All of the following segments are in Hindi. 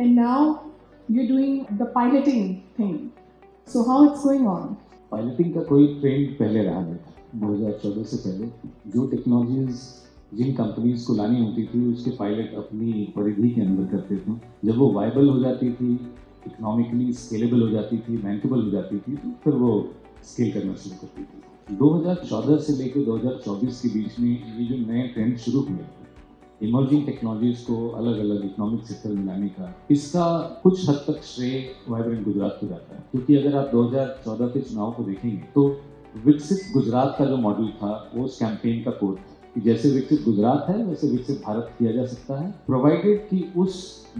and now you're doing the piloting thing. So how it's going on? Piloting का कोई ट्रेंड पहले रहा नहीं था। 2014 से पहले जो टेक्नोलॉजीज जिन कंपनीज को लानी होती थी उसके पायलट अपनी परिधि के अंदर करते थे। जब वो वायबल हो जाती थी, इकोनॉमिकली स्केलेबल हो जाती थी, मैनेजेबल हो जाती थी, तो फिर वो स्केल करना शुरू करती थी। 2014 से लेकर 2024 के बीच में ये जो नए ट्रेंड शुरू हुए, इमर्जिंग टेक्नोलॉजीज को अलग अलग इकोनॉमिक सेक्टर में लाने का, इसका कुछ हद तक श्रेय वाइब्रेंट गुजरात को जाता है। क्योंकि अगर आप 2014 के चुनाव को देखेंगे तो विकसित गुजरात का जो मॉडल था वो उस कैंपेन का कोड था कि जैसे विकसित गुजरात है वैसे विकसित भारत किया जा सकता है, प्रोवाइडेड कि उस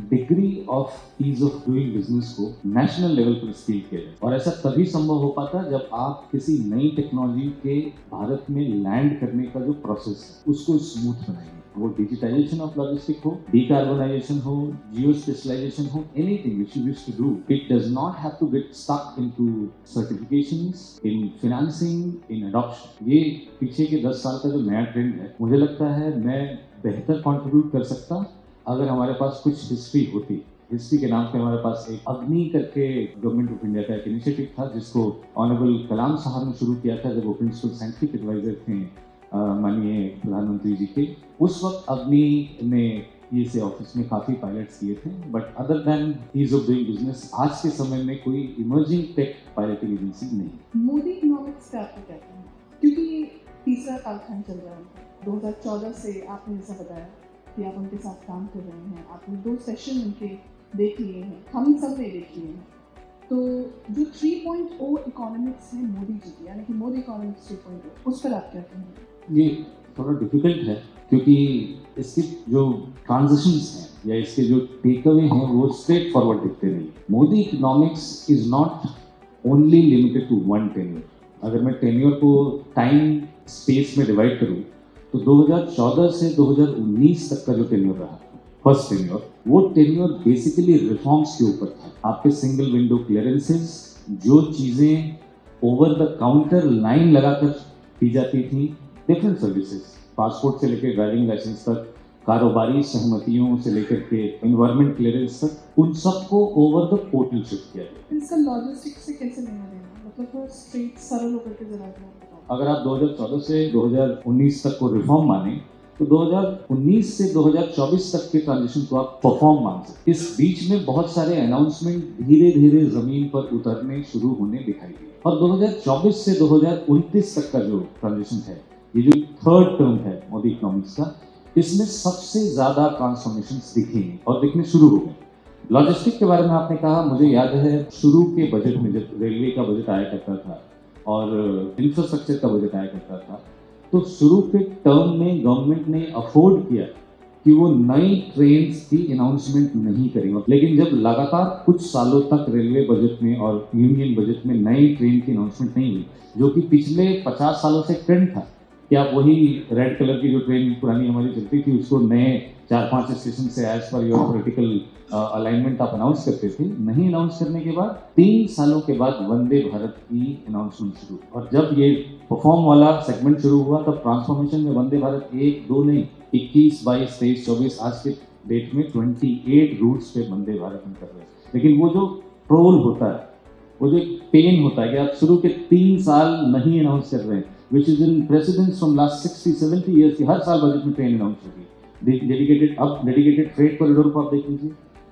degree of ease of doing business को नेशनल लेवल पर स्केल किया जाए। और ऐसा तभी संभव हो पाता जब आप किसी नई टेक्नोलॉजी के भारत में लैंड करने का जो प्रोसेस है उसको स्मूथ बनाएंगे। वो डिजिटाइजेशन ऑफ लॉजिस्टिक हो, डीकार्बोनाइजेशन हो, जियो स्पेशलाइजेशन हो, anything which you wish to do, it does not have to get stuck into certifications, in financing, in adoption. ये पीछे के 10 साल का जो नया ट्रेंड है, मुझे लगता है मैं बेहतर कंट्रीब्यूट कर सकता अगर हमारे पास कुछ हिस्ट्री होती। हिस्ट्री के नाम पे हमारे पास एक अग्नि करके गवर्नमेंट ऑफ इंडिया का एक इनिशिएटिव था जिसको ऑनरेबल कलाम साहब ने शुरू किया था जब वो प्रिंसिपल साइंटिफिक एडवाइजर थे माननीय प्रधानमंत्री जी के। उस वक्त अग्नि ने ये से ऑफिस में काफ़ी पायलट्स किए थे, but other than ease of doing business आज के समय में कोई इमर्जिंग टेक पायलटिंग एजेंसी नहीं। मोदी इकोनॉमिक्स का आपको क्या कहना है? क्योंकि तीसरा कालखंड चल रहा है। 2014 से आपने जैसा बताया कि आप उनके साथ काम कर रहे हैं, आपने 2 सेशन उनके देख लिए हैं, हम सब ने देख लिए हैं। तो जो 3.0 इकोनॉमिक्स है मोदी जी की, यानी कि मोदी इकोनॉमिक्स 3.0, उस पर आप क्या कहेंगे? ये थोड़ा डिफिकल्ट है क्योंकि इसके जो ट्रांजिशंस हैं या इसके जो टेक अवे हैं वो स्ट्रेट फॉरवर्ड दिखते नहीं। Modi economics is not only limited to one tenure. अगर मैं टेन्योर को टाइम स्पेस में डिवाइड करूं तो 2014 से 2019 तक का जो टेन्योर रहा, फर्स्ट टेन्योर, वो टेन्योर बेसिकली रिफॉर्म्स के ऊपर था। आपके सिंगल विंडो क्लियरेंसेस, जो चीज़ें ओवर द काउंटर लाइन लगाकर दी जाती थी, डिफरेंट सर्विसेज, पासपोर्ट से लेकर ड्राइविंग लाइसेंस तक, कारोबारी सहमतियों से लेकर के एनवायरमेंट क्लियरेंस तक, उन सबको ओवर द पोर्टल शिफ्ट किया गया। इसका लॉजिस्टिक्स से कैसे लेना देना, मतलब थोड़ा स्ट्रेट सरल होकर के जरा बताओ। अगर आप 2014 से 2019 तक को रिफॉर्म माने तो 2019 से 2024 तक के ट्रांजिशन को आप परफॉर्म मान सकते। इस बीच में बहुत सारे अनाउंसमेंट धीरे धीरे जमीन पर उतरने शुरू होने दिखाई दिए और 2024 से 2029 तक का जो ट्रांजिशन है, ये जो थर्ड टर्म है मोदी इकोनॉमिक्स का, इसमें सबसे ज्यादा ट्रांसफॉर्मेशंस दिखेंगे और दिखने शुरू हो गए। लॉजिस्टिक के बारे में आपने कहा, मुझे याद है शुरू के बजट में जब रेलवे का बजट आया करता था और इंफ्रास्ट्रक्चर का बजट आया करता था तो शुरू के टर्म में गवर्नमेंट ने अफोर्ड किया कि वो नई ट्रेन की अनाउंसमेंट नहीं करेंगे। लेकिन जब लगातार कुछ सालों तक रेलवे बजट में और यूनियन बजट में नई ट्रेन की अनाउंसमेंट नहीं हुई, जो कि पिछले 50 सालों से ट्रेंड था कि आप वही रेड कलर की जो ट्रेन पुरानी हमारी चलती थी उसको नए 4-5 स्टेशन से as per your political alignment आप अनाउंस करते थे। नहीं अनाउंस करने के बाद 3 सालों के बाद वंदे भारत की अनाउंसमेंट शुरू, और जब ये परफॉर्म वाला सेगमेंट शुरू हुआ तब ट्रांसफॉर्मेशन में वंदे भारत 1, 2 नहीं, 21, 22, 23, 24 आज के डेट में 28 रूट्स पे वंदे भारत हम कर रहे हैं। लेकिन वो जो ट्रोल होता है, वो जो पेन होता है कि आप शुरू के 3 साल नहीं अनाउंस कर रहे हैं, विच is in precedence from last 60-70 years की हर साल बजट में ट्रेन अनाउंस होगी। डेडिकेटेड फ्रेट कॉरिडोर को आप देख लीजिए,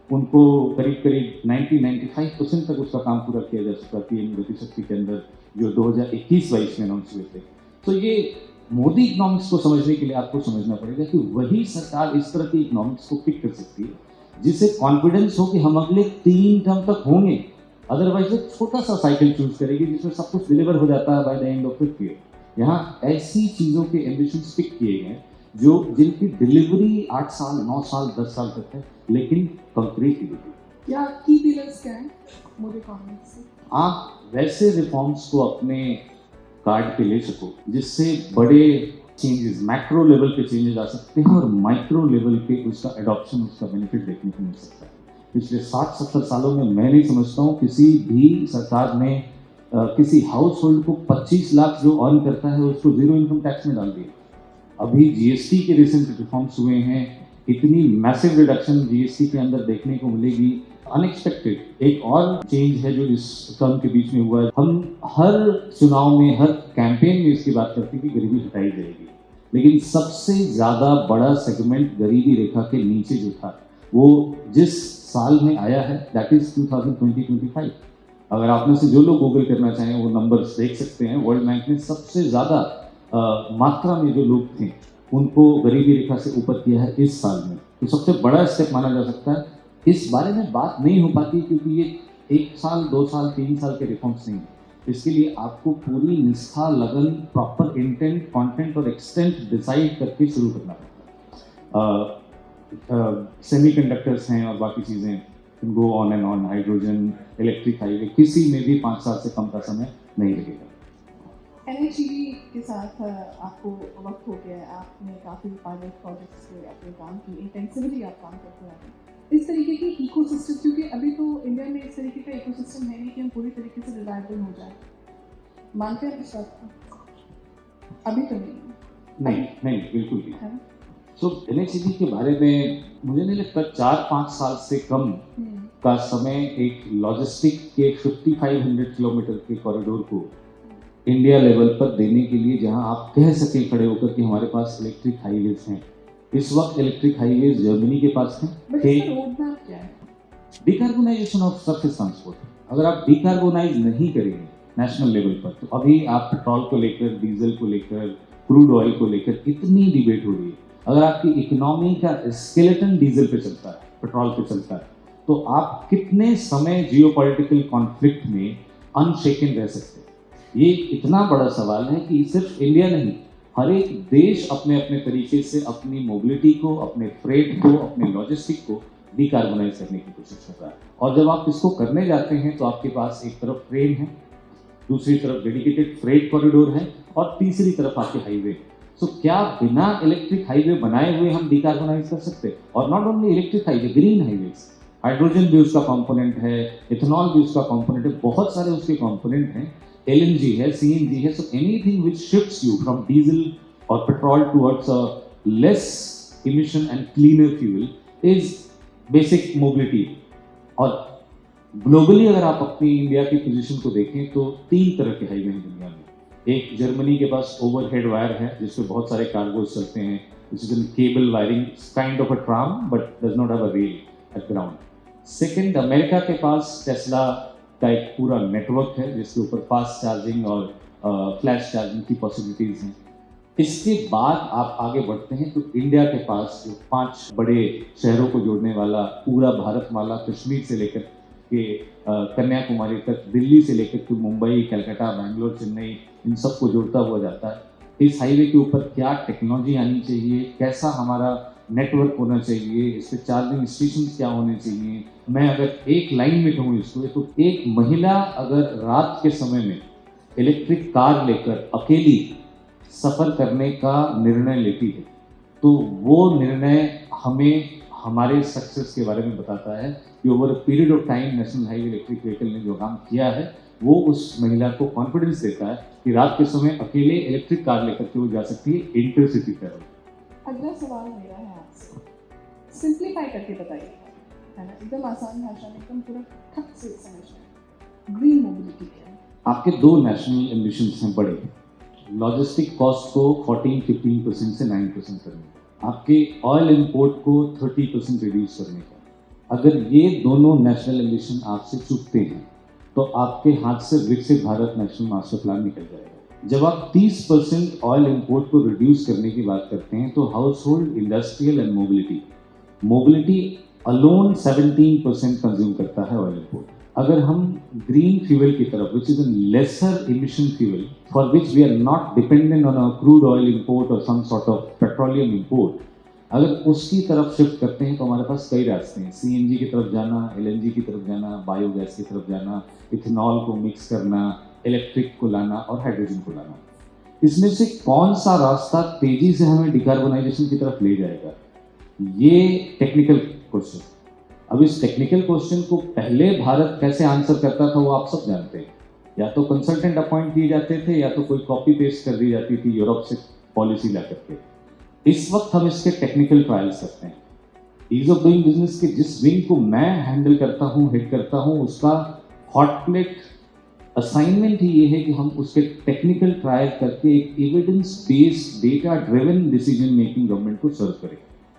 उनको करीब 90-95% तक उसका काम पूरा किया जा चुका पीएम गति शक्ति के अंदर जो 2021-22 में अनाउंस हुए थे। तो ये मोदी इकोनॉमिक्स को समझने के लिए आपको समझना पड़ेगा कि वही सरकार इस तरह की इकोनॉमिक्स को पिक कर सकती है जिसे कॉन्फिडेंस हो कि हम अगले 3 टर्म तक होंगे। अदरवाइज एक छोटा सा साइकिल चूज करेगी जिसमें सब कुछ डिलीवर हो जाता है by the end of 5th year. यहाँ ऐसी चीज़ों के एम्बिशंस पिक किए गए जो जिनकी डिलीवरी 8 साल, 9 साल, 10 साल तक है, लेकिन कंक्रीट डिलीवरी। क्या की पिलर्स क्या हैं मोदी इकोनॉमिक्स से? आप वैसे रिफॉर्म्स को अपने कार्ड पे ले सको जिससे बड़े चेंजेस, मैक्रो लेवल पे चेंजेस आ सकते हैं और माइक्रो लेवल पे उसका एडॉप्शन, उसका बेनिफिट देखने को मिल सकता है। पिछले 60-70 सालों में मैं नहीं समझता हूँ किसी भी सरकार ने किसी हाउस होल्ड को 25 लाख जो अर्न करता है उसको 0 इनकम टैक्स में डाल दिया। अभी जीएसटी के रिसेंट रिफॉर्म्स हुए हैं, इतनी मैसिव रिडक्शन जीएसटी के अंदर देखने को मिलेगी, अनएक्सपेक्टेड। एक और चेंज है जो इस टर्म के बीच में हुआ है, हम हर चुनाव में, हर कैंपेन में इसकी बात करते हैं कि गरीबी हटाई जाएगी, लेकिन सबसे ज़्यादा बड़ा सेगमेंट गरीबी रेखा के नीचे जो था, वो जिस साल में आया है, दैट इज 2020-25। अगर आप में से जो लोग गूगल करना चाहें वो नंबर्स देख सकते हैं। वर्ल्ड बैंक ने सबसे ज़्यादा मात्रा में जो लोग थे उनको गरीबी रेखा से ऊपर किया है इस साल में, तो सबसे बड़ा स्टेप माना जा सकता है। इस बारे में बात नहीं हो पाती क्योंकि ये 1 साल, 2 साल, 3 साल के रिफॉर्म्स नहीं है। इसके लिए आपको पूरी निष्ठा, लगन, प्रॉपर इंटेंट, कंटेंट और एक्सटेंट डिसाइड करके शुरू करना पड़ता है। सेमीकंडक्टर्स हैं और बाकी चीज़ें, go on and on, hydrogen, electric highway, किसी में भी 5 साल से कम का समय नहीं लगेगा। NHEV के साथ आपको वक्त हो गया है, आपने काफ़ी पायलट प्रोजेक्ट्स पे अपने काम की, इंटेंसिवली आप काम करते रहे हैं। इस तरीके की इकोसिस्टम, क्योंकि अभी तो इंडिया में इस तरीके का इकोसिस्टम है नहीं कि हम पूरी तरीके से रिलायबल हो जाए, मानते हैं इस बात को? अभी तो नहीं। नहीं, बिल्कुल नहीं। है ना? सो NHEV के बारे में मुझे नहीं लगता 4-5 साल से कम का समय एक लॉजिस्टिक के 5500 किलोमीटर के कॉरिडोर को इंडिया लेवल पर देने के लिए, जहां आप कह सकें खड़े होकर कि हमारे पास इलेक्ट्रिक हाईवेज हैं। इस वक्त इलेक्ट्रिक हाईवेज जर्मनी के पास हैं। बट इसका रोड मैप क्या है? Decarbonisation of surface transport. अगर आप डिकार्बोनाइज नहीं करेंगे नेशनल लेवल पर, तो अभी आप पेट्रोल को लेकर, डीजल को लेकर, क्रूड ऑयल को लेकर इतनी डिबेट हो रही है। अगर आपकी इकोनॉमी का स्केलेटन डीजल पे चलता है, पेट्रोल पे चलता है, तो आप कितने समय जियोपॉलिटिकल कॉन्फ्लिक्ट में अनशेकन रह सकते हैं? ये इतना बड़ा सवाल है कि सिर्फ इंडिया नहीं, हर एक देश अपने अपने तरीके से अपनी मोबिलिटी को, अपने फ्रेट को, अपने लॉजिस्टिक को डिकार्बोनाइज करने की कोशिश कर रहा है। और जब आप इसको करने जाते हैं तो आपके पास एक तरफ ट्रेन है, दूसरी तरफ डेडिकेटेड फ्रेट कॉरिडोर है और तीसरी तरफ आपके हाईवे। सो क्या बिना इलेक्ट्रिक हाईवे बनाए हुए हम डिकार्बोनाइज कर सकते हैं? और not only electric highway, green highways, hydrogen भी उसका कंपोनेंट है, इथेनॉल भी उसका कंपोनेंट है, बहुत सारे उसके कंपोनेंट हैं, LNG है, CNG है। So anything which shifts you from diesel और petrol towards a less emission and cleaner fuel is basic mobility. और ग्लोबली अगर आप अपनी इंडिया की पोजीशन को देखें तो 3 तरह के हाईवे हैं दुनिया में। एक जर्मनी के पास ओवरहेड वायर है जिसपे बहुत सारे कार्गोज चलते हैं, which is a cable wiring, kind of a tram but does not have a rail at ground. Second, America के पास टेस्ला का एक पूरा नेटवर्क है जिसके ऊपर फास्ट चार्जिंग और फ्लैश चार्जिंग की पॉसिबिलिटीज हैं। इसके बाद आप आगे बढ़ते हैं तो इंडिया के पास जो 5 बड़े शहरों को जोड़ने वाला पूरा भारतमाला, कश्मीर से लेकर के कन्याकुमारी तक, दिल्ली से लेकर के मुंबई, कलकत्ता, बैंगलोर, चेन्नई, इन सबको जोड़ता हुआ जाता है। इस हाईवे के ऊपर क्या टेक्नोलॉजी आनी चाहिए, कैसा हमारा नेटवर्क होना चाहिए, इस पे चार्जिंग स्टेशन क्या होने चाहिए। मैं अगर एक लाइन में कहूँ इसको, तो एक महिला अगर रात के समय में इलेक्ट्रिक कार लेकर अकेली सफ़र करने का निर्णय लेती है तो वो निर्णय हमें हमारे सक्सेस के बारे में बताता है कि over a period of time national highway electric vehicle ने जो काम किया है वो उस महिला को कॉन्फिडेंस देता है कि रात के समय अकेले इलेक्ट्रिक कार लेकर के वो जा सकती है इंटरसिटी ट्रैवल। अगला सवाल मेरा है आपसे, सिंप्लीफाई करके बताइए, है ना, एकदम आसान भाषा में, एकदम पूरा ठक से समझना। ग्रीन मोबिलिटी क्या है? आपके 2 नेशनल एम्बिशंस हैं बड़े, लॉजिस्टिक कॉस्ट को 14-15% से 9% करने का, आपके ऑयल इंपोर्ट को 30% रिड्यूस करने का। अगर ये दोनों नेशनल एम्बिशन आपसे चूकते हैं तो आपके हाथ से विकसित भारत नेशनल मास्टर प्लान निकल जाएगा। जब आप 30% ऑयल इंपोर्ट को रिड्यूस करने की बात करते हैं तो house hold, industrial and mobility alone 17% consume करता है ऑयल इंपोर्ट। अगर हम ग्रीन फ्यूल की तरफ, which is a lesser emission fuel for which we are not dependent on a crude oil import और some sort of petroleum import, अगर उसकी तरफ शिफ्ट करते हैं तो हमारे पास कई रास्ते हैं। CNG की तरफ जाना, LNG की तरफ जाना, बायोगैस की तरफ जाना, इथेनॉल को मिक्स करना, इलेक्ट्रिक को लाना और हाइड्रोजन को लाना। इसमें से कौन सा रास्ता तेजी से हमें डिकार्बोनाइजेशन की तरफ ले जाएगा, ये टेक्निकल क्वेश्चन। अब इस टेक्निकल क्वेश्चन को पहले भारत कैसे आंसर करता था वो आप सब जानते हैं। या तो कंसल्टेंट अपॉइंट किए जाते थे या तो कोई कॉपी पेस्ट कर दी जाती थी यूरोप से पॉलिसी ला करके। इस वक्त हम इसके टेक्निकल ट्रायल्स करते हैं। ईज ऑफ डूइंग बिजनेस के जिस विंग को मैं हैंडल करता हूँ, हेड करता हूँ, उसका हॉट प्लेट असाइनमेंट ही ये है कि हम उसके टेक्निकल ट्रायल करके एक evidence based data driven decision making government को सर्व करें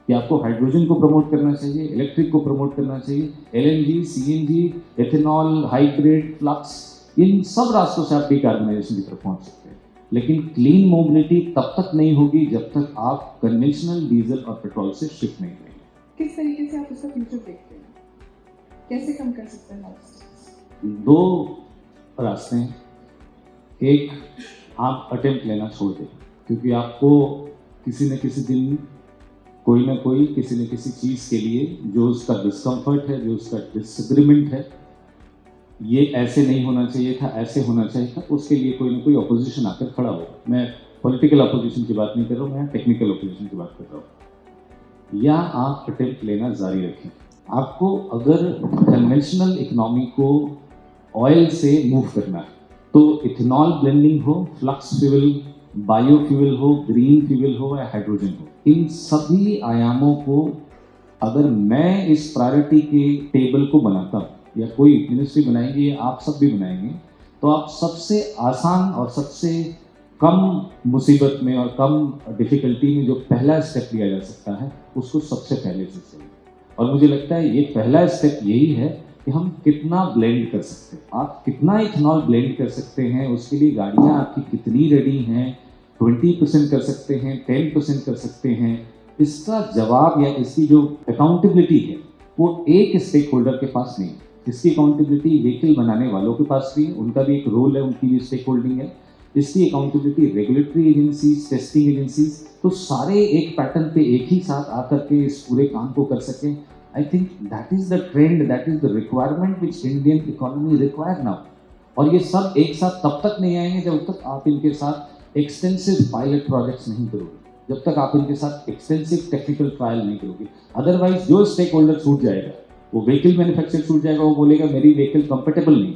कि आपको हाइड्रोजन को प्रमोट करना चाहिए, इलेक्ट्रिक को प्रमोट करना चाहिए, LNG, CNG, ethanol, hybrid, flux, इन सब रास्तों से आप डिकार्बनाइजेशन की तरफ पहुंच सकते हैं। लेकिन क्लीन मोबिलिटी तब तक नहीं होगी जब तक आप कन्वेंशनल डीजल और पेट्रोल से शिफ्ट नहीं करेंगे। किस तरीके से आप उसका फ्यूचर देखते हैं? कैसे कम कर सकते हैं लाइफ? दो रास्ते हैं। एक, आप अटेम्प्ट लेना छोड़ दें, क्योंकि आपको किसी न किसी दिन कोई ना कोई किसी न किसी चीज़ के लिए जो उसका डिस्कम्फर्ट है, जो उसका डिसएग्रीमेंट है, ये ऐसे नहीं होना चाहिए था, ऐसे होना चाहिए था, उसके लिए कोई ना कोई अपोजिशन आकर खड़ा होगा। मैं पॉलिटिकल अपोजिशन की बात नहीं कर रहा हूँ, मैं टेक्निकल अपोजिशन की बात कर रहा हूँ। या आप अटेम्प्ट लेना जारी रखें। आपको अगर कन्वेंशनल इकोनॉमी को ऑयल से मूव करना है तो इथेनॉल ब्लेंडिंग हो, फ्लक्स फ्यूल, बायोफ्यूल हो, ग्रीन फ्यूल हो या हाइड्रोजन हो, इन सभी आयामों को अगर मैं इस प्रायोरिटी के टेबल को बनाता हूँ या कोई मिनिस्ट्री बनाएंगे या आप सब भी बनाएंगे, तो आप सबसे आसान और सबसे कम मुसीबत में और कम डिफिकल्टी में जो पहला स्टेप लिया जा सकता है उसको सबसे पहले से चाहिए। और मुझे लगता है ये पहला स्टेप यही है कि हम कितना ब्लेंड कर सकते हैं, आप कितना इथेनॉल ब्लेंड कर सकते हैं, उसके लिए गाड़ियाँ आपकी कितनी रेडी हैं, 20% कर सकते हैं, 10% कर सकते हैं। इसका जवाब या इसकी जो अकाउंटेबिलिटी है वो एक स्टेक होल्डर के पास नहीं है। इसकी अकाउंटेबिलिटी व्हीकल बनाने वालों के पास भी है, उनका भी एक रोल है, उनकी भी स्टेक होल्डिंग है। इसकी accountability regulatory agencies, testing agencies, तो सारे एक पैटर्न पे एक ही साथ आकर के इस पूरे काम को कर सकें। I think that is the trend, that is the requirement which Indian economy require now. और ये सब एक साथ तब तक नहीं आएंगे जब तक आप इनके साथ एक्सटेंसिव पायलट प्रोजेक्ट्स नहीं करोगे, जब तक आप इनके साथ एक्सटेंसिव टेक्निकल ट्रायल नहीं करोगे। अदरवाइज जो स्टेक होल्डर छूट जाएगा, वो व्हीकल मैन्युफैक्चरर छूट जाएगा, वो बोलेगा मेरी व्हीकल कंफर्टेबल नहीं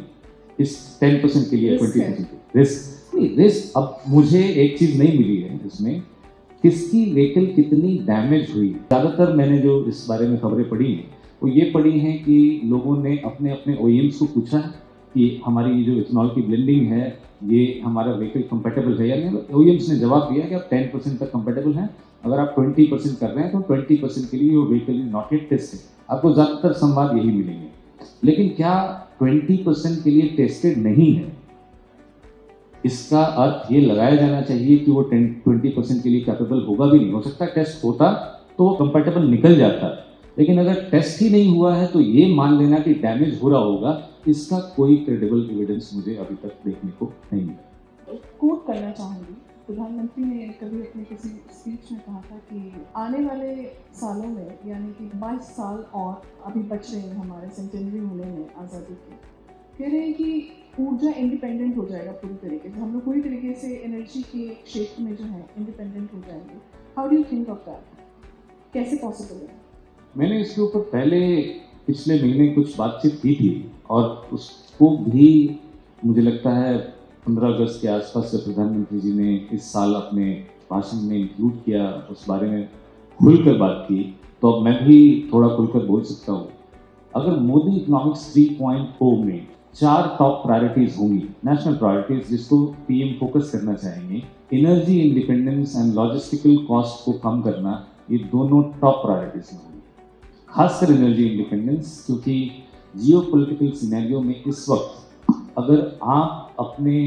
इस 10% के लिए, 20% रिस्क। अब मुझे एक चीज नहीं मिली है इसमें, किसकी व्हीकल कितनी डैमेज हुई। ज़्यादातर मैंने जो इस बारे में खबरें पढ़ी हैं वो ये पढ़ी हैं कि लोगों ने अपने अपने ओईएम्स को पूछा कि हमारी जो इथेनॉल की ब्लेंडिंग है ये हमारा व्हीकल कंपेटेबल है या नहीं। ओईएम्स ने जवाब दिया कि आप 10% तक कंपेटेबल हैं, अगर आप 20% कर रहे हैं तो 20% के लिए वो vehicle is not yet tested. आपको ज़्यादातर संवाद यही मिलेंगे। लेकिन क्या 20% के लिए टेस्टेड नहीं है, इसका अर्थ ये लगाया जाना चाहिए कि वो 20% के लिए कैपेबल होगा भी नहीं। हो सकता है टेस्ट होता तो वो कंपेटेबल निकल जाता, लेकिन अगर टेस्ट ही नहीं हुआ है तो ये मान लेना कि डैमेज हो रहा होगा, इसका कोई क्रेडिबल एविडेंस मुझे अभी तक देखने को नहीं मिला। कोट करना चाहूँगी, प्रधानमंत्री ने कभी अपने किसी स्पीच में कहा था कि आने वाले सालों में, यानी कि 22 साल और अभी बच रहे हैं हमारे सेंटेनरी होने में आज़ादी के, कह रहे हैं कि ऊर्जा इंडिपेंडेंट हो जाएगा पूरी तरीके से, हम लोग पूरी तरीके से एनर्जी के क्षेत्र में जो है इंडिपेंडेंट हो जाएंगे। How do you think of that? कैसे पॉसिबल है? मैंने इसके ऊपर पहले पिछले महीने कुछ बातचीत की थी और उसको भी मुझे लगता है 15 अगस्त के आसपास जब प्रधानमंत्री जी ने इस साल अपने भाषण में इंक्लूड किया, उस बारे में खुलकर बात की, तो अब मैं भी थोड़ा खुलकर बोल सकता हूँ। अगर मोदी इकोनॉमिक्स 3.0 में 4 टॉप प्रायोरिटीज होंगी, नेशनल प्रायोरिटीज, जिसको पीएम फोकस करना चाहेंगे, energy independence and logistical cost को कम करना, ये दोनों टॉप प्रायोरिटीज में होंगी। खासकर एनर्जी इंडिपेंडेंस, क्योंकि जियोपॉलिटिकल सिनेरियो में इस वक्त अगर आप अपने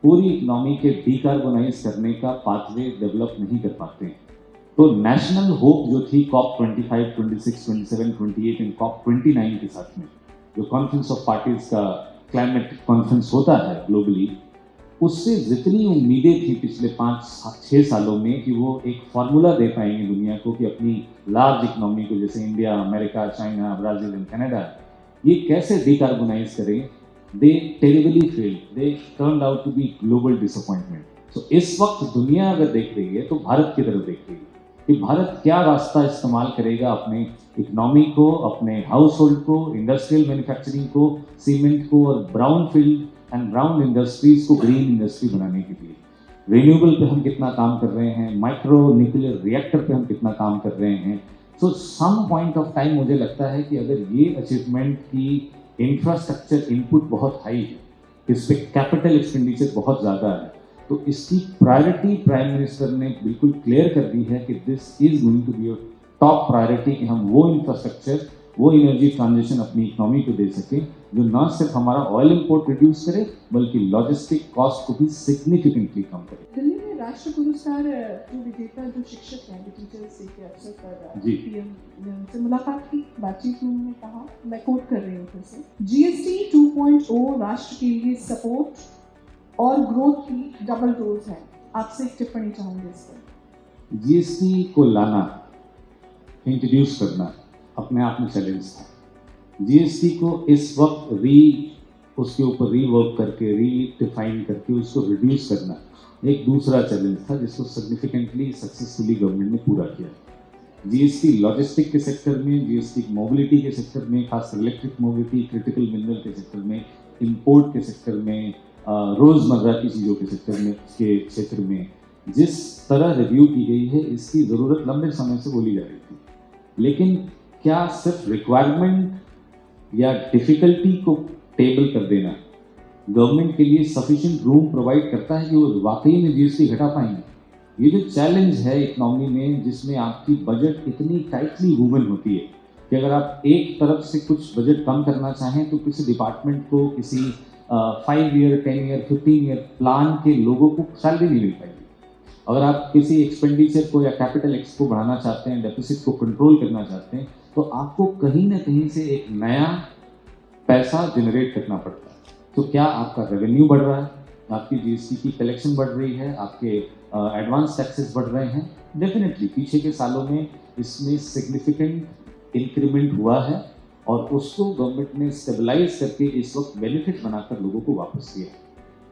पूरी इकोनॉमी के डिकार्बोनाइज करने का पाथवे डेवलप नहीं कर पाते हैं, तो नेशनल होप जो थी COP25, 26, 27, 28 एंड COP29 के साथ में, जो कॉन्फ्रेंस ऑफ पार्टीज का क्लाइमेट कॉन्फ्रेंस होता है ग्लोबली, उससे जितनी उम्मीदें थी पिछले 5-6 सालों में कि वो एक फार्मूला दे पाएंगे दुनिया को कि अपनी लार्ज इकोनॉमी को, जैसे India, America, China, Brazil and Canada, ये कैसे डिकार्बोनाइज करें, they terribly fail, they turned out to be global disappointment. तो इस वक्त दुनिया अगर देख रही है तो भारत की तरफ देख रही है कि भारत क्या रास्ता इस्तेमाल करेगा अपने इकोनॉमी को, अपने हाउस होल्ड को, इंडस्ट्रियल मैन्युफैक्चरिंग को, सीमेंट को और brown field and brown industries को ग्रीन इंडस्ट्री बनाने के लिए। रिन्यूएबल पे हम कितना काम कर रहे हैं, माइक्रो न्यूक्लियर रिएक्टर पे हम कितना काम कर रहे हैं, तो सम पॉइंट ऑफ टाइम मुझे लगता है कि अगर ये अचीवमेंट की इंफ्रास्ट्रक्चर इनपुट बहुत हाई है, इस पे कैपिटल एक्सपेंडिचर बहुत ज़्यादा है, तो इसकी प्रायोरिटी प्राइम मिनिस्टर ने बिल्कुल क्लियर कर दी है कि this is going to be top priority कि हम वो इंफ्रास्ट्रक्चर, वो एनर्जी ट्रांजिशन अपनी इकोनॉमी को दे सकें जो न सिर्फ हमारा ऑयल इंपोर्ट रिड्यूस करे बल्कि लॉजिस्टिक कॉस्ट को भी सिग्निफिकेंटली कम करे। दिल्ली में राष्ट्र पुरस्कार जो विजेता जो शिक्षक हैं, टीचर्स डे के अवसर पर जी। पीएम ने उनसे मुलाकात की, बातचीत में उन्होंने कहा, मैं कोट कर रही हूँ फिर से, जीएसटी 2.0 राष्ट्र के लिए सपोर्ट और ग्रोथ की डबल डोज है। आपसे एक टिप्पणी चाहूंगी इस पर। जीएसटी को लाना, इंट्रोड्यूस करना अपने आप में चैलेंज था। जीएसटी को इस वक्त उसके ऊपर रीवर्क करके, रीडिफाइन करके उसको रिड्यूस करना एक दूसरा चैलेंज था जिसको सिग्निफिकेंटली सक्सेसफुली गवर्नमेंट ने पूरा किया। जीएसटी लॉजिस्टिक के सेक्टर में, जीएसटी मोबिलिटी के सेक्टर में, खासकर इलेक्ट्रिक मोबिलिटी, क्रिटिकल मिनरल के सेक्टर में, इंपोर्ट के सेक्टर में, रोज़मर्रा की चीज़ों के सेक्टर में, के क्षेत्र में जिस तरह रिव्यू की गई है, इसकी ज़रूरत लंबे समय से बोली जा रही थी। लेकिन क्या सिर्फ रिक्वायरमेंट या डिफ़िकल्टी को टेबल कर देना गवर्नमेंट के लिए सफिशिएंट रूम प्रोवाइड करता है कि वो वाकई में जीएसटी घटा पाएंगे? ये जो चैलेंज है इकोनॉमी में, जिसमें आपकी बजट इतनी टाइटली वूवन होती है कि अगर आप एक तरफ से कुछ बजट कम करना चाहें तो किसी डिपार्टमेंट को किसी 5 ईयर, 10 ईयर, 15 ईयर प्लान के लोगों को सैलरी नहीं मिल पाएगी। अगर आप किसी एक्सपेंडिचर को या कैपिटल एक्स को बढ़ाना चाहते हैं, डेफिसिट को कंट्रोल करना चाहते हैं, तो आपको कहीं ना कहीं से एक नया पैसा जनरेट करना पड़ता है। तो क्या आपका रेवेन्यू बढ़ रहा है, आपकी जीएसटी की कलेक्शन बढ़ रही है, आपके एडवांस टैक्सेस बढ़ रहे हैं? डेफिनेटली पीछे के सालों में इसमें सिग्निफिकेंट इंक्रीमेंट हुआ है और उसको गवर्नमेंट ने स्टेबलाइज करके इस वक्त बेनिफिट बनाकर लोगों को वापस किया।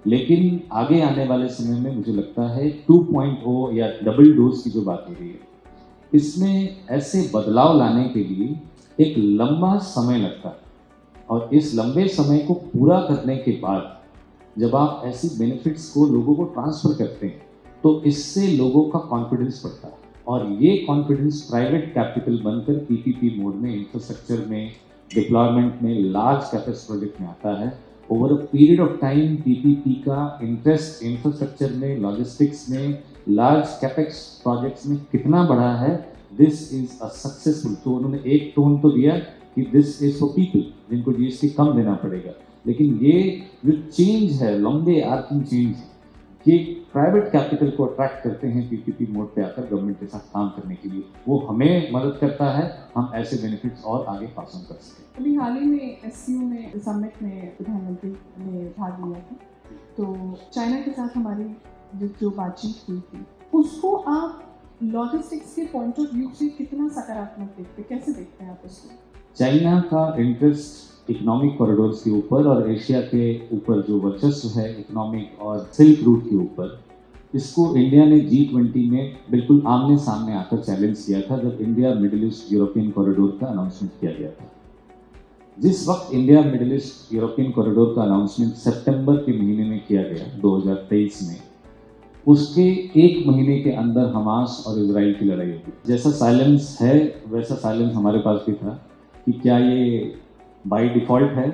लेकिन आगे आने वाले समय में मुझे लगता है 2.0 या डबल डोज की जो बात हो रही है, इसमें ऐसे बदलाव लाने के लिए एक लंबा समय लगता है और इस लंबे समय को पूरा करने के बाद जब आप ऐसी बेनिफिट्स को लोगों को ट्रांसफ़र करते हैं तो इससे लोगों का कॉन्फिडेंस बढ़ता है और ये कॉन्फिडेंस प्राइवेट कैपिटल बनकर पीपीपी मोड में, इंफ्रास्ट्रक्चर में, डिप्लॉयमेंट में, लार्ज कैपेक्स प्रोजेक्ट में आता है। Over a period of time PPP का इंटरेस्ट इंफ्रास्ट्रक्चर में, लॉजिस्टिक्स में, लार्ज कैपेक्स प्रोजेक्ट्स में कितना बढ़ा है, दिस इज अ सक्सेसफुल। तो उन्होंने एक टोन तो दिया कि दिस इज फॉर पीपल जिनको जीएसटी कम देना पड़ेगा, लेकिन ये जो चेंज है, लंबे आर्किंग चेंज है, ये प्राइवेट कैपिटल को अट्रैक्ट करते हैं पीपीपी मोड पे आकर गवर्नमेंट के साथ काम करने के लिए। वो हमें मदद करता है, हम ऐसे बेनिफिट्स और आगे पास ऑन कर सकें। अभी हाल ही में एससीओ में समिट में प्रधानमंत्री ने भाग लिया था, तो चाइना के साथ हमारी जो बातचीत हुई थी उसको आप लॉजिस्टिक्स के पॉइंट ऑफ व्यू से कितना सकारात्मक देखते, कैसे देखते हैं आप उसको? चाइना का इंटरेस्ट इकोनॉमिक कॉरिडोर्स के ऊपर और एशिया के ऊपर जो वर्चस्व है इकोनॉमिक और सिल्क रूट के ऊपर, इसको इंडिया ने G20 में बिल्कुल आमने सामने आकर चैलेंज किया था जब India middle east European corridor का अनाउंसमेंट किया गया था। जिस वक्त India middle east European corridor का अनाउंसमेंट सितंबर के महीने में किया गया 2023 में, उसके एक महीने के अंदर हमास और इजराइल की लड़ाई होगी। जैसा साइलेंस है वैसा साइलेंस हमारे पास भी था कि क्या ये बाय डिफ़ॉल्ट है,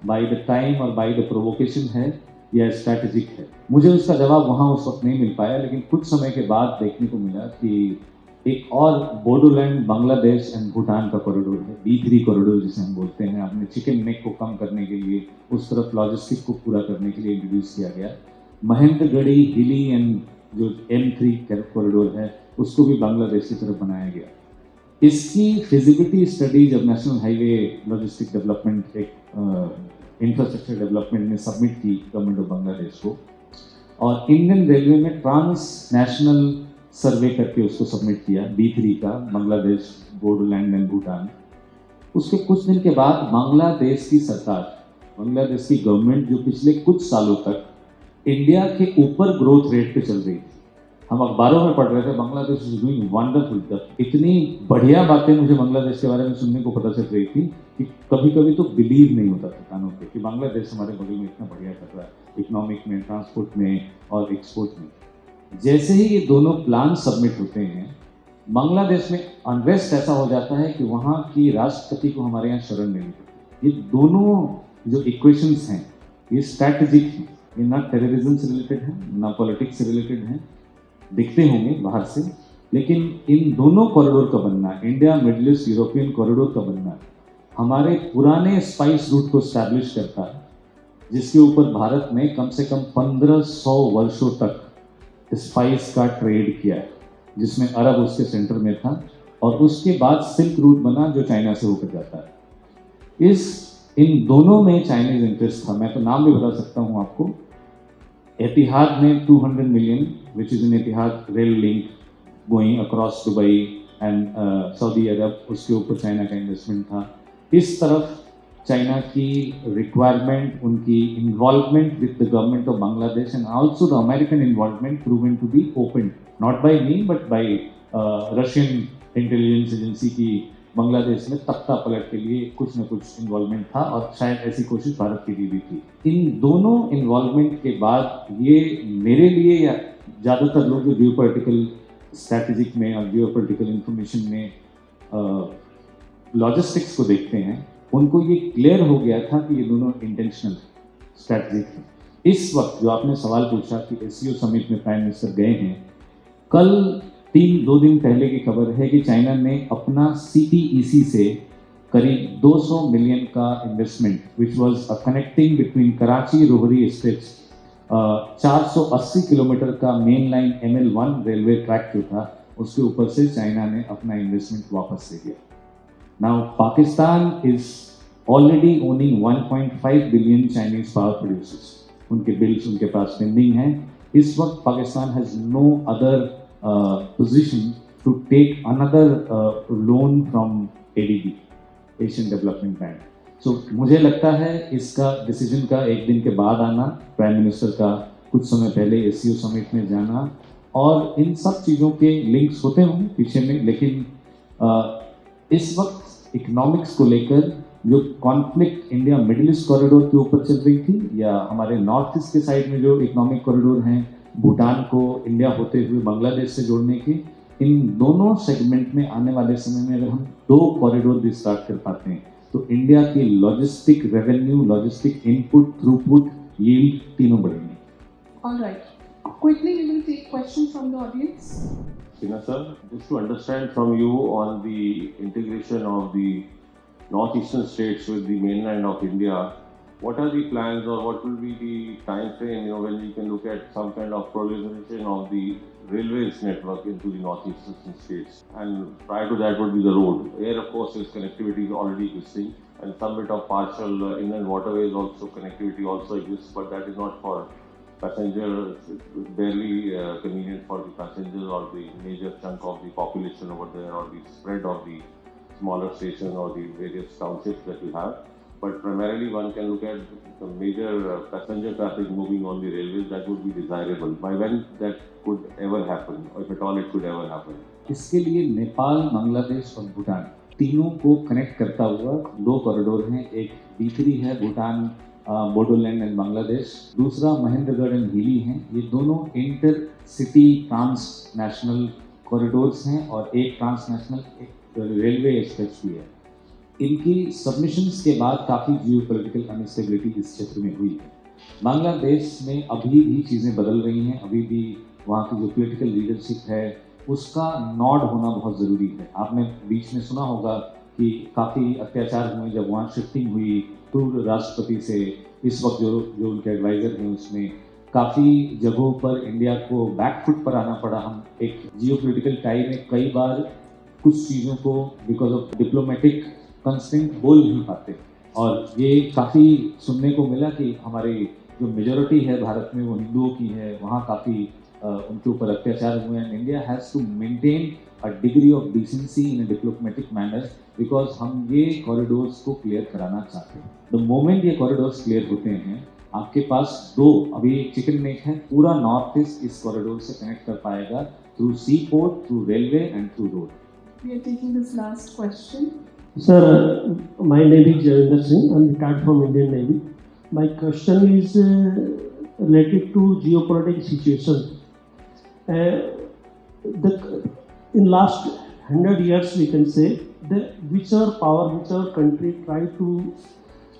बाय द टाइम और बाय द प्रोवोकेशन है या स्ट्रैटेजिक है। मुझे उसका जवाब वहाँ उस वक्त नहीं मिल पाया, लेकिन कुछ समय के बाद देखने को मिला कि एक और बोडोलैंड, बांग्लादेश एंड भूटान का कॉरिडोर है, B3 कॉरिडोर जिसे हम बोलते हैं। अपने चिकन नेक को कम करने के लिए, उस तरफ लॉजिस्टिक को पूरा करने के लिए इंट्रोड्यूस किया गया। महेंद्रगढ़ी, हिली एंड जो M3 कॉरिडोर है उसको भी बांग्लादेश की तरफ बनाया गया। इसकी फिजिबिलिटी स्टडी जब नेशनल हाईवे लॉजिस्टिक डेवलपमेंट एक इंफ्रास्ट्रक्चर डेवलपमेंट ने सबमिट की गवर्नमेंट ऑफ बांग्लादेश को, और इंडियन रेलवे में ट्रांस नेशनल सर्वे करके उसको सबमिट किया B3 का, बांग्लादेश, बोडोलैंड एंड भूटान। उसके कुछ दिन के बाद बांग्लादेश की सरकार, बांग्लादेश की गवर्नमेंट जो पिछले कुछ सालों तक इंडिया के ऊपर ग्रोथ रेट पे चल रही थी, हम अखबारों में पढ़ रहे थे बांग्लादेश इज डूइंग वंडरफुल। इतनी बढ़िया बातें मुझे बांग्लादेश के बारे में सुनने को पता चल रही थी कि कभी कभी तो बिलीव नहीं होता था कानों पे कि बांग्लादेश हमारे बगल में इतना बढ़िया कर रहा है इकोनॉमिक में, ट्रांसपोर्ट में और एक्सपोर्ट में। जैसे ही ये दोनों प्लान सबमिट होते हैं, बांग्लादेश में अनरेस्ट ऐसा हो जाता है कि वहाँ की राष्ट्रपति को हमारे यहाँ शरण लेनी पड़ती है। ये दोनों जो इक्वेशंस हैं ये स्ट्रैटेजिक हैं, ये ना टेररिज्म से रिलेटेड है ना पॉलिटिक्स से रिलेटेड है, दिखते होंगे बाहर से, लेकिन इन दोनों कॉरिडोर का बनना, India middle east European corridor का बनना हमारे पुराने स्पाइस रूट को स्टैब्लिश करता है, जिसके ऊपर भारत ने कम से कम 1500 वर्षों तक स्पाइस का ट्रेड किया है, जिसमें अरब उसके सेंटर में था, और उसके बाद सिल्क रूट बना जो चाइना से होकर जाता है। इन दोनों में चाइनीज इंटरेस्ट था। मैं तो नाम भी बता सकता हूं आपको। एतिहाद में 200 million which is in Etihad rail link going across Dubai and Saudi Arab, उसके ऊपर चाइना का इन्वेस्टमेंट था। इस तरफ चाइना की रिक्वायरमेंट, उनकी involvement with the government of Bangladesh and also the American involvement proven to be open, not by me but by Russian intelligence agency की बांग्लादेश में तख्ता पलट के लिए कुछ न कुछ इन्वॉल्वमेंट था, और शायद ऐसी कोशिश भारत की भी थी। इन दोनों इन्वॉल्वमेंट के बाद ये मेरे लिए या ज़्यादातर लोग जो जियोपॉलिटिकल स्ट्रैटेजिक में और जियोपॉलिटिकल इंफॉर्मेशन में लॉजिस्टिक्स को देखते हैं, उनको ये क्लियर हो गया था कि ये दोनों इंटेंशनल स्ट्रैटेजिक हैं। इस वक्त जो आपने सवाल पूछा कि एससीओ समिट में प्राइम मिनिस्टर गए हैं, कल 2 दिन पहले की खबर है कि चाइना ने अपना CPEC से करीब 200 मिलियन का investment which was a connecting between Karachi Rohri stretch 480 kilometre का main line ML1 railway track जो था, उसके ऊपर से चाइना ने अपना इन्वेस्टमेंट वापस ले लिया। Now Pakistan is already owning 1.5 billion Chinese power producers. उनके बिल्स उनके पास पेंडिंग हैं। इस वक्त Pakistan has no other position to take another loan from ADB, Asian Development Bank. So मुझे लगता है इसका डिसीजन का एक दिन के बाद आना, प्राइम मिनिस्टर का कुछ समय पहले SCO समिट में जाना, और इन सब चीज़ों के लिंक्स होते होंगे पीछे में, लेकिन इस वक्त इकोनॉमिक्स को लेकर जो conflict India middle east corridor के ऊपर चल रही थी, या हमारे नॉर्थ ईस्ट के साइड में जो इकोनॉमिक कॉरिडोर हैं भूटान को इंडिया होते हुए बांग्लादेश से जोड़ने के, इन दोनों सेगमेंट में आने वाले समय में अगर हम 2 कॉरिडोर भी स्टार्ट कर पाते हैं तो इंडिया की logistic revenue, logistic input, throughput, yield तीनों बढ़ेंगे। All right. Quickly, we will take questions from the audience. Sina sir, just to understand from you on the integration of the northeastern states with the mainland of India, what are the plans or what will be the time frame, when we can look at some kind of proliferation of the railways network into the northeastern states? And prior to that would be the road. Air, of course, is connectivity already existing, and some bit of partial inland waterways also connectivity also exists, but that is not for passengers, barely convenient for the passengers or the major chunk of the population over there, or the spread of the smaller stations or the various townships that we have. But primarily one can look at the major passenger traffic moving on the railways. That would be desirable. By when that could ever happen, or if at all it could ever happen? इसके लिए नेपाल, बांग्लादेश और भूटान तीनों को कनेक्ट करता हुआ 2 कॉरिडोर हैं। एक B3 है भूटान, बोडोलैंड एंड बांग्लादेश, दूसरा महेंद्रगढ़ एंड हिली हैं। ये दोनों intercity transnational corridors हैं, और एक ट्रांस नेशनल रेलवे एक्सप्रेस भी है। इनकी सबमिशंस के बाद काफ़ी जियोपॉलिटिकल अनस्टेबिलिटी इस क्षेत्र में हुई है। बांग्लादेश में अभी भी चीज़ें बदल रही हैं, अभी भी वहाँ की जो पॉलिटिकल लीडरशिप है उसका नॉड होना बहुत ज़रूरी है। आपने बीच में सुना होगा कि काफ़ी अत्याचार हुए जब वहाँ शिफ्टिंग हुई पूर्व राष्ट्रपति से। इस वक्त जो उनके एडवाइज़र हैं उसमें काफ़ी जगहों पर इंडिया को बैकफुट पर आना पड़ा। हम एक जियोपॉलिटिकल टाई में कई बार कुछ चीज़ों को बिकॉज ऑफ डिप्लोमेटिक कंस्ट्रेंट बोल नहीं पाते, और ये काफ़ी सुनने को मिला कि हमारी जो मेजॉरिटी है भारत में वो हिंदुओं की है, वहाँ काफ़ी उनके ऊपर अत्याचार हुए हैं। India has to maintain a degree of decency in a diplomatic manner, because हम ये कॉरिडोर्स को क्लियर कराना चाहते हैं। द मोमेंट ये कॉरिडोर्स क्लियर होते हैं, आपके पास 2 अभी चिकन नेक है, पूरा नॉर्थ ईस्ट इस कॉरिडोर से कनेक्ट कर पाएगा through sea port, through railway and through road. We are taking this last question. Sir, my name is Javinder Singh. I'm retired from Indian Navy. My question is related to geopolitical situation. in last 100 years we can say, whichever country try to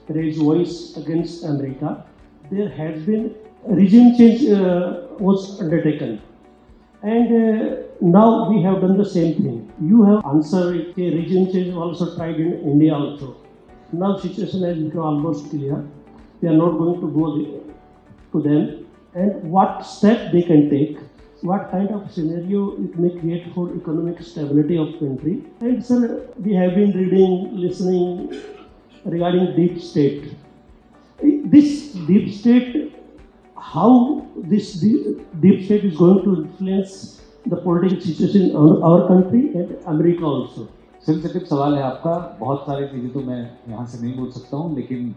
raise voice against America, there has been regime change was undertaken. And now we have done the same thing. You have answered it, a regime change also tried in India also. Now situation has become almost clear. We are not going to go to them. And what step they can take, what kind of scenario it may create for economic stability of country. And sir, we have been reading, listening regarding deep state. This deep state, how this deep state is going to influence the political situation in our country and America also. Sensitive सवाल है आपका। बहुत सारी चीज़ें तो मैं यहाँ से नहीं बोल सकता हूँ, लेकिन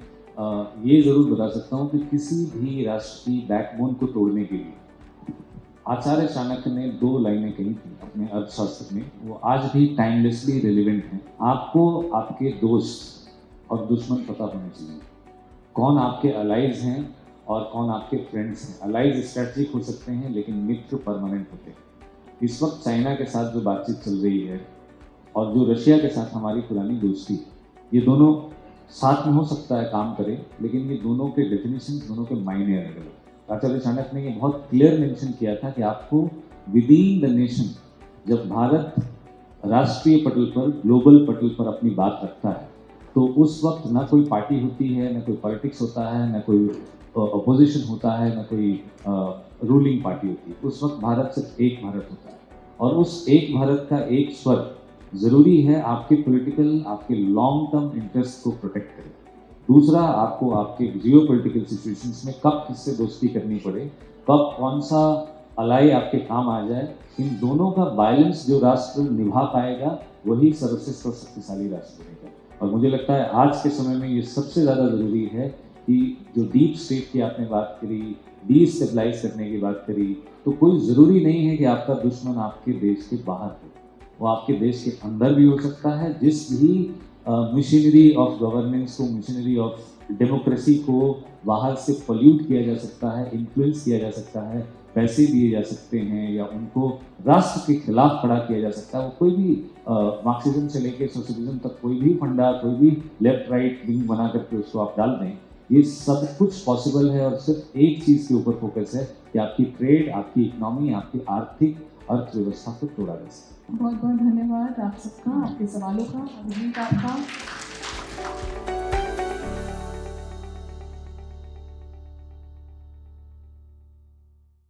ये ज़रूर बता सकता हूँ कि किसी भी राष्ट्र की बैकबोन को तोड़ने के लिए आचार्य चाणक्य ने 2 लाइनें कही थी अपने अर्थशास्त्र में, वो आज भी टाइमलेसली रिलेवेंट हैं। आपको आपके दोस्त और दुश्मन पता होने चाहिए, कौन आपके अलाइज हैं और कौन आपके फ्रेंड्स हैं। अलाइज स्ट्रेटजिक हो सकते हैं, लेकिन मित्र परमानेंट होते हैं। इस वक्त चाइना के साथ जो बातचीत चल रही है और जो रशिया के साथ हमारी पुरानी दोस्ती, ये दोनों साथ में हो सकता है काम करें, लेकिन ये दोनों के डेफिनेशन, दोनों के मायने अलग अलग। आचार्य चाणक्य ने ये बहुत क्लियर मेंशन किया था कि आपको विद इन द नेशन, जब भारत राष्ट्रीय पटल पर, ग्लोबल पटल पर अपनी बात रखता है, तो उस वक्त ना कोई पार्टी होती है, ना कोई पॉलिटिक्स होता है, ना कोई अपोजिशन होता है, ना कोई रूलिंग पार्टी होती है। उस वक्त भारत सिर्फ एक भारत होता है, और उस एक भारत का एक स्वर ज़रूरी है आपके पॉलिटिकल, आपके लॉन्ग टर्म इंटरेस्ट को प्रोटेक्ट करे। दूसरा, आपको आपके जियो पॉलिटिकल सिचुएशंस में कब किससे दोस्ती करनी पड़े, कब कौन सा अलाई आपके काम आ जाए, इन दोनों का बैलेंस जो राष्ट्र निभा पाएगा वही सर्वश्रेष्ठ और शक्तिशाली राष्ट्र बनेगा। और मुझे लगता है आज के समय में ये सबसे ज़्यादा ज़रूरी है कि जो डीप स्टेट की आपने बात करी, डीस्टेबलाइज करने की बात करी, तो कोई ज़रूरी नहीं है कि आपका दुश्मन आपके देश के बाहर हो, वो आपके देश के अंदर भी हो सकता है। जिस भी मशीनरी ऑफ गवर्नेंस को, मशीनरी ऑफ डेमोक्रेसी को बाहर से पॉल्यूट किया जा सकता है, इन्फ्लुएंस किया जा सकता है, पैसे दिए जा सकते हैं, या उनको राष्ट्र के खिलाफ खड़ा किया जा सकता है। वो कोई भी मार्क्सिज्म से लेकर सोशलिज्म तक कोई भी फंडा, कोई भी लेफ्ट राइट विंग बना करके उसको आप डाल दें, ये सब कुछ पॉसिबल है। और सिर्फ एक चीज़ के ऊपर फोकस है कि आपकी ट्रेड, आपकी इकोनॉमी, आपकी आर्थिक अर्थव्यवस्था को तोड़ा जा सके। बहुत बहुत धन्यवाद आप सबका, आपके सवालों का, अभिजीत आपका।